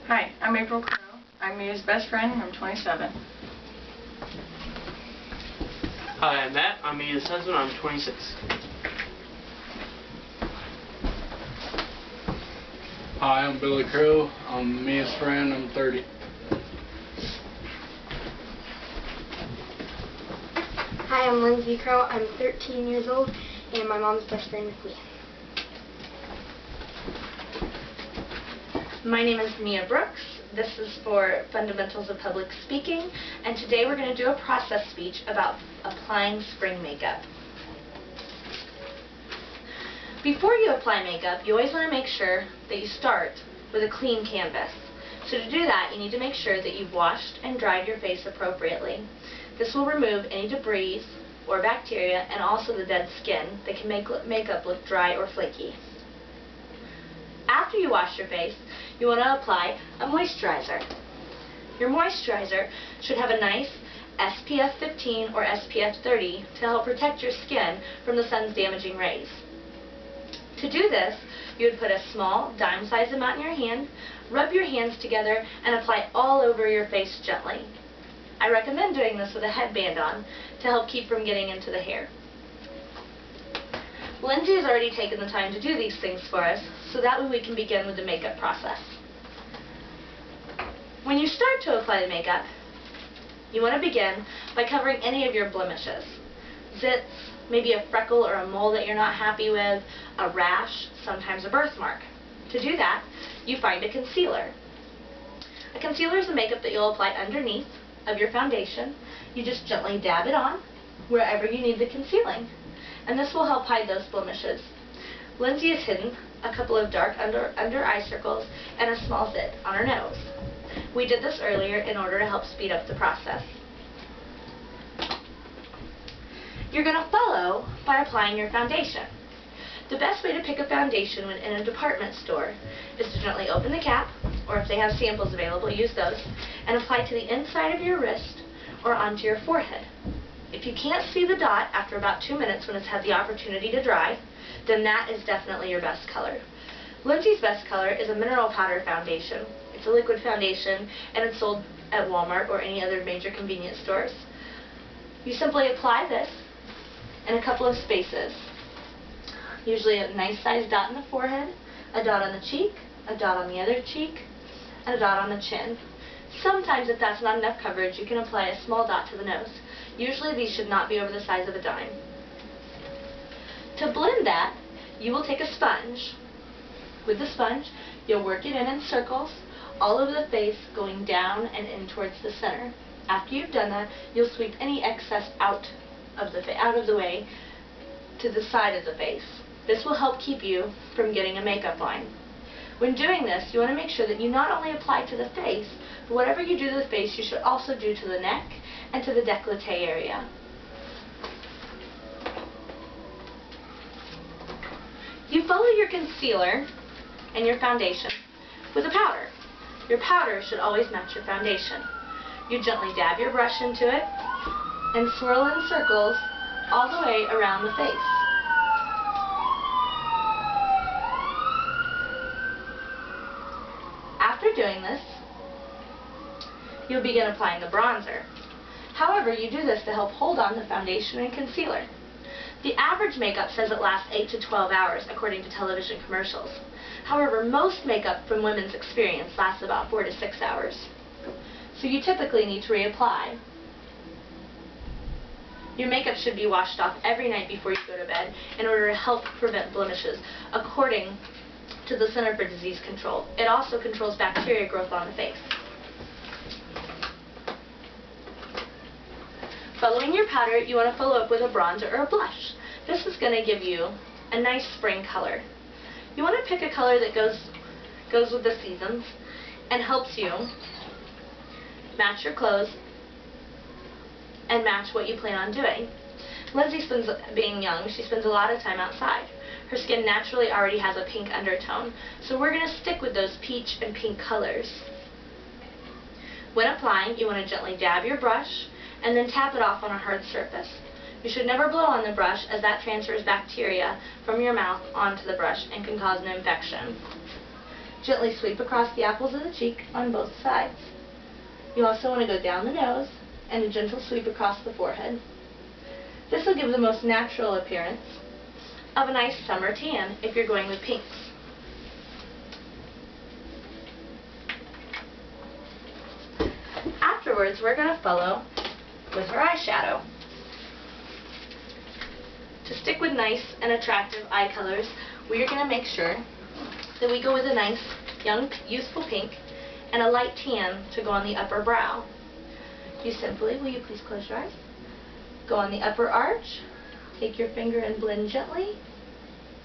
Hi, I'm April Crow. I'm Mia's best friend and I'm 27. Hi, I'm Matt. I'm Mia's husband. I'm 26. Hi, I'm Billy Crow. I'm Mia's friend. I'm 30. Hi, I'm Lindsay Crow. I'm 13 years old and my mom's best friend is me. My name is Mia Brooks. This is for Fundamentals of Public Speaking, and today we're going to do a process speech about applying spring makeup. Before you apply makeup, you always want to make sure that you start with a clean canvas. So to do that, you need to make sure that you've washed and dried your face appropriately. This will remove any debris or bacteria and also the dead skin that can make makeup look dry or flaky. After you wash your face, you want to apply a moisturizer. Your moisturizer should have a nice SPF 15 or SPF 30 to help protect your skin from the sun's damaging rays. To do this, you would put a small dime-sized amount in your hand, rub your hands together, and apply all over your face gently. I recommend doing this with a headband on to help keep from getting into the hair. Lindsay has already taken the time to do these things for us, so that way we can begin with the makeup process. When you start to apply the makeup, you want to begin by covering any of your blemishes. Zits, maybe a freckle or a mole that you're not happy with, a rash, sometimes a birthmark. To do that, you find a concealer. A concealer is a makeup that you'll apply underneath of your foundation. You just gently dab it on wherever you need the concealing, and this will help hide those blemishes. Lindsay has hidden a couple of dark under eye circles and a small zit on her nose. We did this earlier in order to help speed up the process. You're going to follow by applying your foundation. The best way to pick a foundation when in a department store is to gently open the cap, or if they have samples available, use those, and apply to the inside of your wrist or onto your forehead. If you can't see the dot after about 2 minutes when it's had the opportunity to dry, then that is definitely your best color. Lindsay's best color is a mineral powder foundation. It's a liquid foundation and it's sold at Walmart or any other major convenience stores. You simply apply this in a couple of spaces. Usually a nice sized dot in the forehead, a dot on the cheek, a dot on the other cheek, and a dot on the chin. Sometimes if that's not enough coverage, you can apply a small dot to the nose. Usually these should not be over the size of a dime. To blend that, you will take a sponge. With the sponge, you'll work it in circles all over the face, going down and in towards the center. After you've done that, you'll sweep any excess out of the way to the side of the face. This will help keep you from getting a makeup line. When doing this, you want to make sure that you not only apply to the face, but whatever you do to the face, you should also do to the neck and to the décolleté area. You follow your concealer and your foundation with a powder. Your powder should always match your foundation. You gently dab your brush into it and swirl in circles all the way around the face. After doing this, you'll begin applying the bronzer. However, you do this to help hold on the foundation and concealer. The average makeup says it lasts 8 to 12 hours according to television commercials. However, most makeup from women's experience lasts about 4 to 6 hours. So you typically need to reapply. Your makeup should be washed off every night before you go to bed in order to help prevent blemishes according to the Center for Disease Control. It also controls bacteria growth on the face. Following your powder, you want to follow up with a bronzer or a blush. This is going to give you a nice spring color. You want to pick a color that goes with the seasons and helps you match your clothes and match what you plan on doing. Lindsay being young, she spends a lot of time outside. Her skin naturally already has a pink undertone, so we're going to stick with those peach and pink colors. When applying, you want to gently dab your brush and then tap it off on a hard surface. You should never blow on the brush, as that transfers bacteria from your mouth onto the brush and can cause an infection. Gently sweep across the apples of the cheek on both sides. You also want to go down the nose and a gentle sweep across the forehead. This will give the most natural appearance of a nice summer tan if you're going with pinks. Afterwards, we're going to follow with her eyeshadow. To stick with nice and attractive eye colors, we are going to make sure that we go with a nice, young, youthful pink and a light tan to go on the upper brow. You simply, will you please close your eyes? Go on the upper arch, take your finger and blend gently.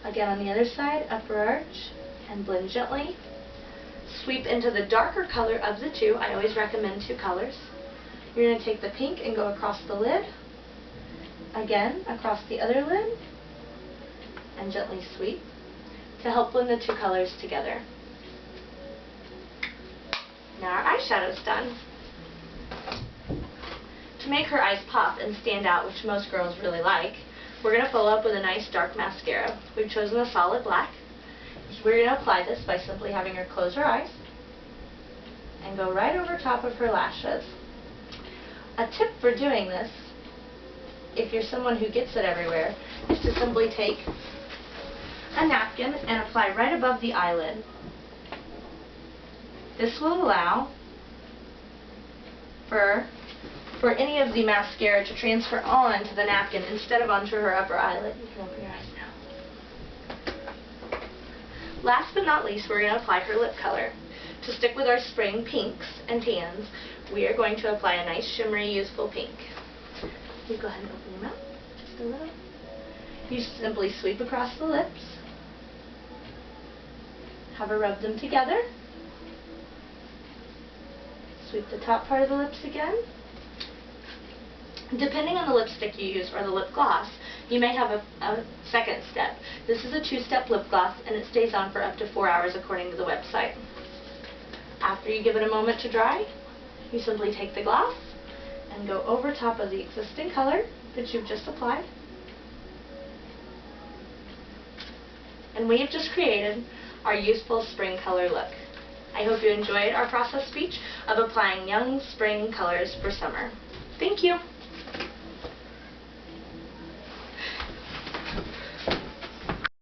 Again on the other side, upper arch, and blend gently. Sweep into the darker color of the two. I always recommend two colors. You're going to take the pink and go across the lid. Again, across the other lid, and gently sweep to help blend the two colors together. Now our eyeshadow's done. To make her eyes pop and stand out, which most girls really like, we're going to follow up with a nice dark mascara. We've chosen a solid black. We're going to apply this by simply having her close her eyes and go right over top of her lashes. A tip for doing this, if you're someone who gets it everywhere, is to simply take a napkin and apply right above the eyelid. This will allow for any of the mascara to transfer on to the napkin instead of onto her upper eyelid. You can open your eyes now. Last but not least, we're going to apply her lip color. To stick with our spring pinks and tans, we are going to apply a nice shimmery, youthful pink. You go ahead and open your mouth, just a little. You simply sweep across the lips. Have her rub them together. Sweep the top part of the lips again. Depending on the lipstick you use or the lip gloss, you may have a second step. This is a two-step lip gloss and it stays on for up to 4 hours according to the website. After you give it a moment to dry, you simply take the gloss and go over top of the existing color that you've just applied. And we have just created our youthful spring color look. I hope you enjoyed our process speech of applying young spring colors for summer. Thank you.